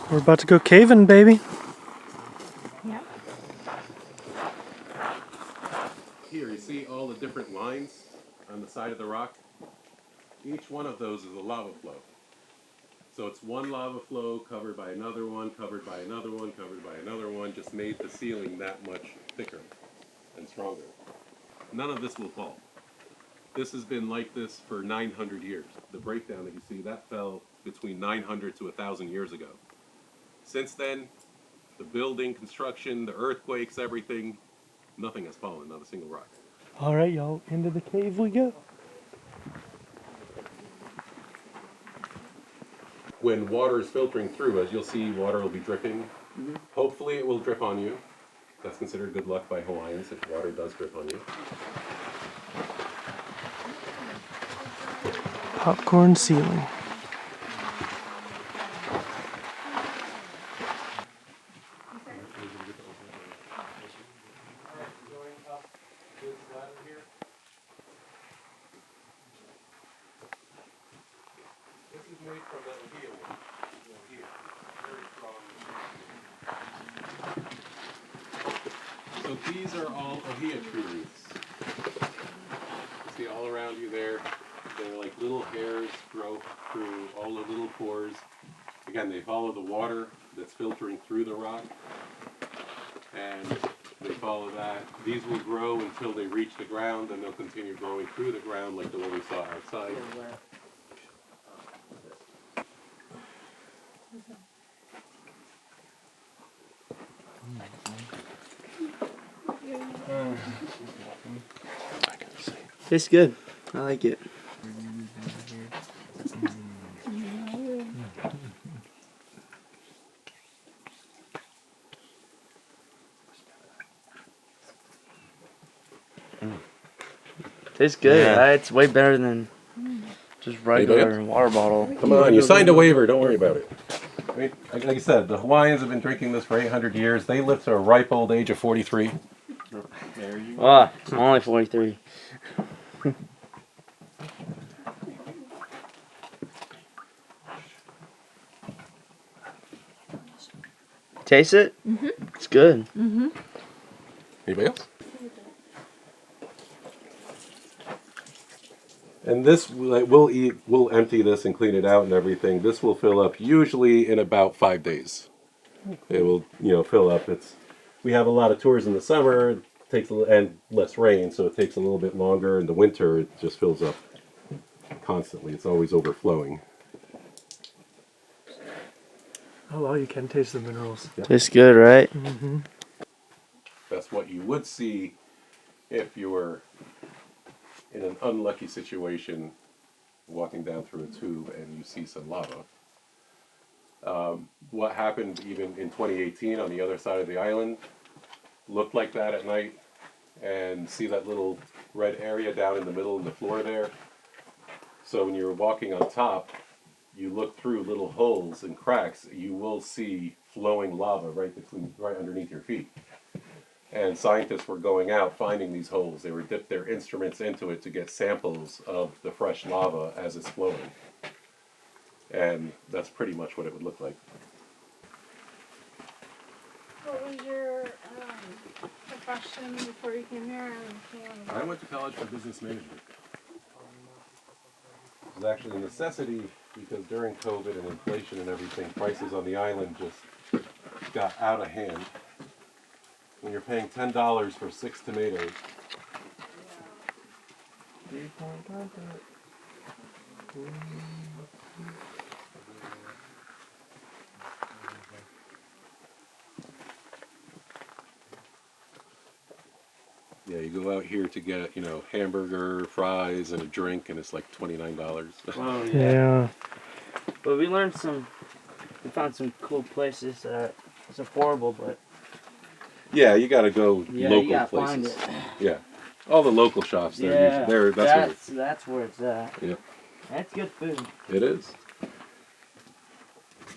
We're about to go caving, baby. Yeah. Here, you see all the different lines on the side of the rock? Each one of those is a lava flow. So it's one lava flow covered by another one, covered by another one, covered by another one, just made the ceiling that much thicker and stronger. None of this will fall. This has been like this for 900 years. The breakdown that you see, that fell between 900 to 1,000 years ago. Since then, the building, construction, the earthquakes, everything, nothing has fallen, not a single rock. All right, y'all, into the cave we go. When water is filtering through, as you'll see, water will be dripping. Hopefully it will drip on you. That's considered good luck by Hawaiians if water does drip on you. Popcorn ceiling. This is made from the ohia wood. Very strong. So these are all ohia tree roots. You see all around you there, they're like little hairs grow through all the little pores. Again, they follow the water that's filtering through the rock, and they follow that. These will grow until they reach the ground, and they'll continue growing through the ground like the one we saw outside. Tastes good. I like it. Tastes good. Yeah. It's way better than just regular water bottle. Come on, you signed a waiver, don't worry about it. I mean, like I said, the Hawaiians have been drinking this for 800 years. They live to a ripe old age of 43. There you go. Ah, I'm only 43. Taste it? Mm-hmm. It's good. Mm-hmm. Anybody else? And this, we'll empty this and clean it out and everything. This will fill up usually in about 5 days. It will, fill up. We have a lot of tours in the summer. It takes and less rain, so it takes a little bit longer. In the winter, it just fills up constantly. It's always overflowing. Oh, wow, you can taste the minerals. Yep. Tastes good, right? Mm-hmm. That's what you would see if you were in an unlucky situation walking down through a tube and you see some lava. What happened even in 2018 on the other side of the island looked like that at night, and see that little red area down in the middle of the floor there. So when you're walking on top, you look through little holes and cracks, you will see flowing lava right underneath your feet. And scientists were going out finding these holes. They would dip their instruments into it to get samples of the fresh lava as it's flowing. And that's pretty much what it would look like. What was your profession before you came here? I went to college for business management. It was actually a necessity because during COVID and inflation and everything, prices on the island just got out of hand. When you're paying $10 for 6 tomatoes. Yeah, you go out here to get, hamburger, fries, and a drink, and it's like $29. Oh, Yeah. But we found some cool places that it's affordable, but Yeah, you got to go yeah, local you gotta places. find it. Yeah, all the local shops. Yeah, That's where it's at. Yeah, That's good food. it is.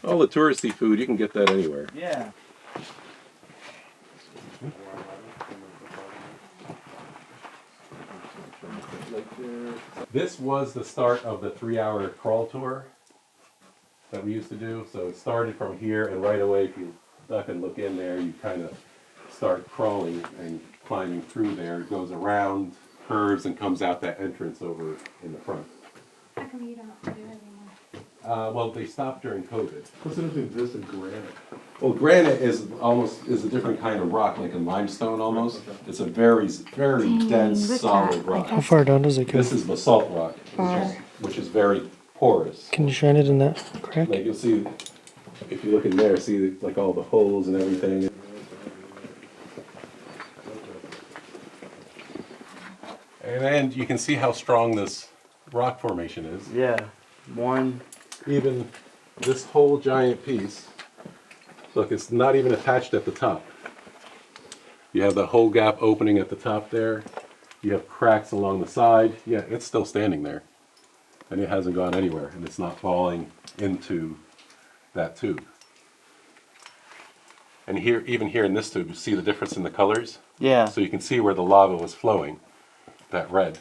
All the touristy food, you can get that anywhere. Yeah. This was the start of the 3-hour crawl tour. that we used to do. So it started from here, and right away, if you duck and look in there, you kind of start crawling and climbing through there. It goes around, curves, and comes out that entrance over in the front. How come you don't do it anymore? Well, they stopped during COVID. What's the difference between this and granite? Well, granite is a different kind of rock, like a limestone almost. It's a very, very dense, look solid at- rock. How far down does it go? This is basalt rock, which is very porous. Can you shine it in that crack? Like you'll see, if you look in there, see like all the holes and everything. And then you can see how strong this rock formation is. Yeah. One. Even this whole giant piece, look, it's not even attached at the top. You have the whole gap opening at the top there. You have cracks along the side. Yeah, it's still standing there. And it hasn't gone anywhere, and it's not falling into that tube. And here, even here in this tube, you see the difference in the colors? Yeah. So you can see where the lava was flowing, that red.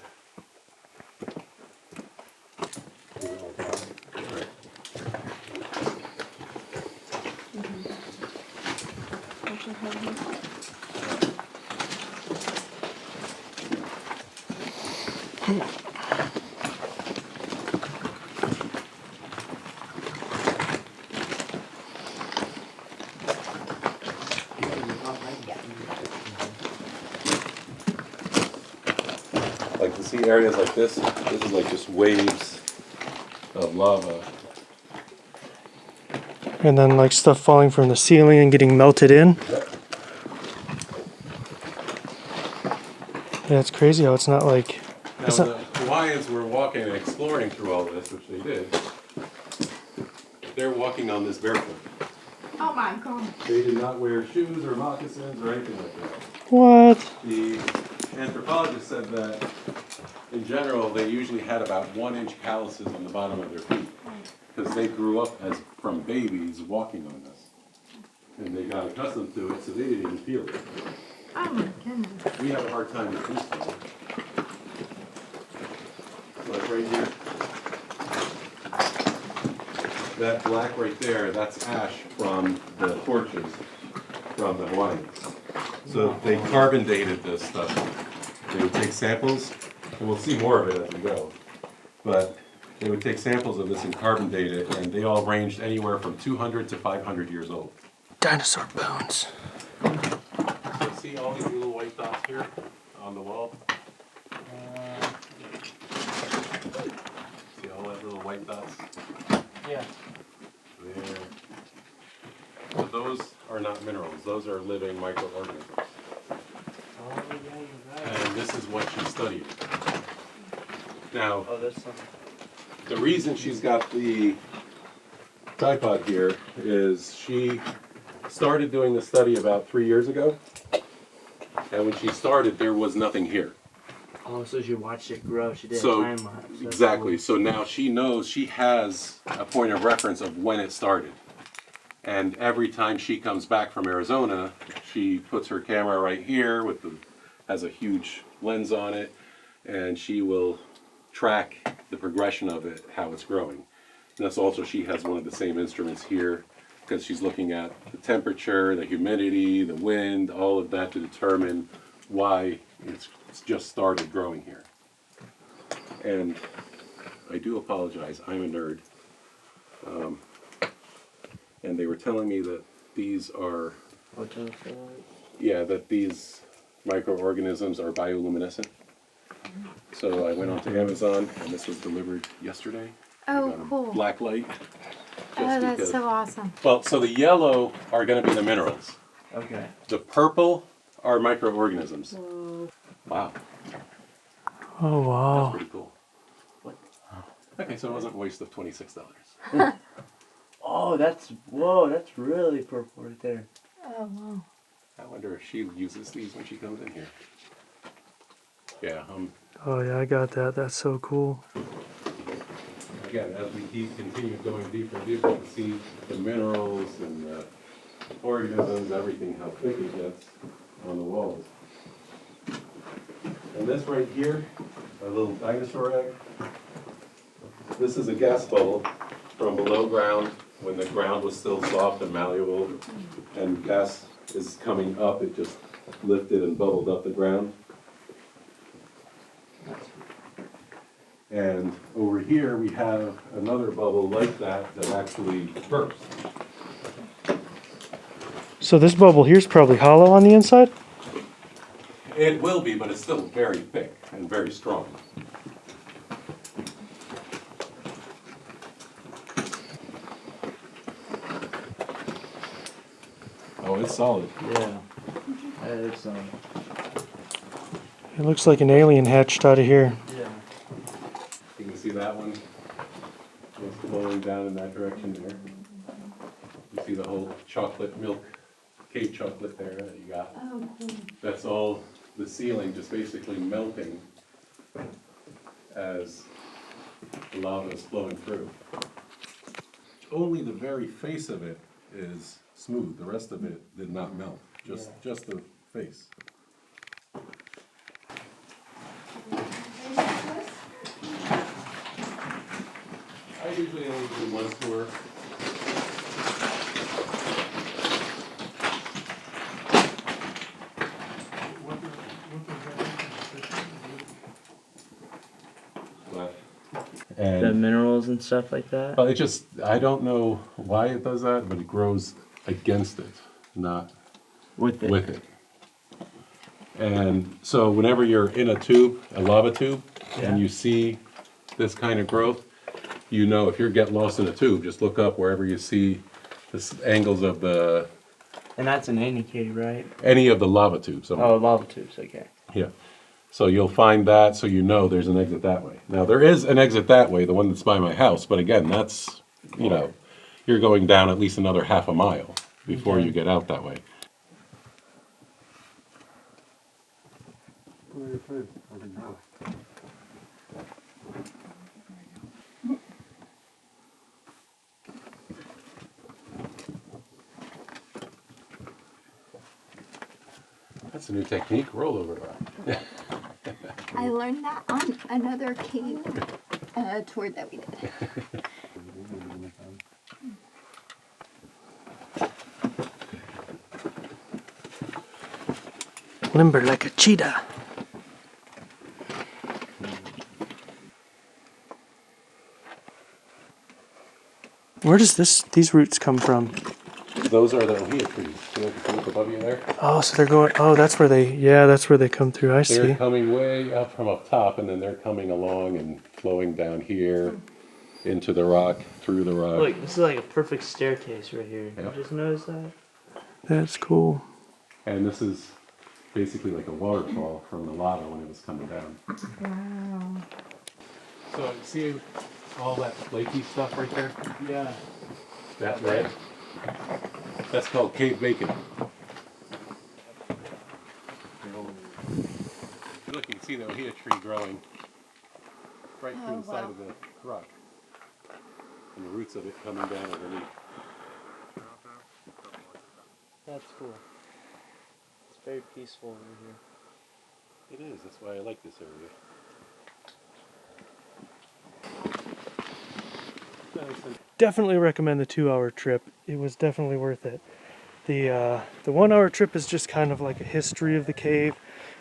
Like to see areas like this is like just waves of lava. And then like stuff falling from the ceiling and getting melted in. Yeah, it's crazy how it's not like. Now It's the not, Hawaiians were walking and exploring through all this, which they did. They're walking on this barefoot. Oh my god. They did not wear shoes or moccasins or anything like that. what? The anthropologist said that in general they usually had about 1-inch calluses on the bottom of their feet because they grew up as from babies walking on this. And they got accustomed to it, so they didn't even feel it. Oh my goodness. We have a hard time with this stuff. Like right here. That black right there, that's ash from the torches from the Hawaiians. So they carbon dated this stuff. They would take samples, and we'll see more of it as we go. But they would take samples of this and carbon date it, and they all ranged anywhere from 200 to 500 years old. Dinosaur bones. So see all these little white dots here on the wall? See all that little white dots? Yeah. There. So those are not minerals, those are living microorganisms. Oh yeah, you're right. And this is what she studied. Now, Oh, there's some. the reason she's got the tripod here is she started doing the study about 3 years ago. And when she started, there was nothing here. Oh, so she watched it grow. She did So, a time lapse. That's exactly. cool. So now she knows, she has a point of reference of when it started. And every time she comes back from Arizona, she puts her camera right here with has a huge lens on it, and she will track the progression of it, how it's growing. And that's also, she has one of the same instruments here, because she's looking at the temperature, the humidity, the wind, all of that to determine why it's just started growing here. And I do apologize, I'm a nerd. And they were telling me that these are, that these microorganisms are bioluminescent. So I went onto Amazon, and this was delivered yesterday. Oh, Got a cool. Black light. Oh, that's so awesome. Well, so the yellow are going to be the minerals. Okay. The purple are microorganisms. Wow, Oh that's wow. pretty cool. Okay, so it wasn't a waste of $26. Oh, that's really purple right there. Oh wow. I wonder if she uses these when she comes in here. Yeah, Oh yeah, I got that. That's so cool. again, as we continue going deeper and deeper, you can see the minerals and the organisms, everything, how thick it gets on the walls. And this right here, a little dinosaur egg, this is a gas bubble from below ground, when the ground was still soft and malleable, and gas is coming up, it just lifted and bubbled up the ground. And over here, we have another bubble like that that actually burst. So this bubble here's probably hollow on the inside? It will be, but it's still very thick and very strong. Oh, it's solid. Yeah. That is It looks like an alien hatched out of here. yeah. You can see that one. It's flowing down in that direction there. You see the whole chocolate milk, cave chocolate there that you got. Oh, cool. That's all the ceiling just basically melting as the lava is flowing through. Only the very face of it is smooth. The rest of it did not melt. Just the face. I usually only do one tour. The And minerals and stuff like that. it just, I don't know why it does that, but it grows against it, not With it. with it. And so whenever you're in a tube, a lava tube, Yeah. and you see this kind of growth, you know if you're getting lost in a tube, just look up wherever you see the angles of the, And that's an any cave, right? any of the lava tubes. So, Oh, lava tubes. Okay. yeah. So you'll find that, so you know there's an exit that way. Now there is an exit that way, the one that's by my house, but again, that's, you know, you're going down at least another half a mile before Okay. you get out that way. That's a new technique, rollover rock. I learned that on another cave tour that we did. Limber like a cheetah. Where does these roots come from? Those are the ohia trees. See that group above you there? Oh, so they're going, oh, that's where they come through. I They're see. coming way up from up top, and then they're coming along and flowing down here into the rock, through the rock. Look, this is like a perfect staircase right here. Yep. You just noticed that? That's cool. And this is basically like a waterfall from the lava when it was coming down. Wow. So see all that flaky stuff right there? Yeah. That red? That's called cave bacon. Look, you can see the ohia tree growing right through Oh, the side wow. of the rock. And the roots of it coming down underneath. That's cool. It's very peaceful over here. It is, that's why I like this area. Definitely recommend the 2-hour trip. It was definitely worth it. The 1-hour trip is just kind of like a history of the cave,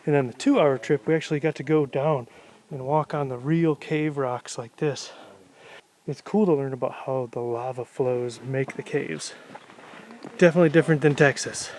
and then the 2-hour trip we actually got to go down and walk on the real cave rocks like this. It's cool to learn about how the lava flows make the caves. Definitely different than Texas.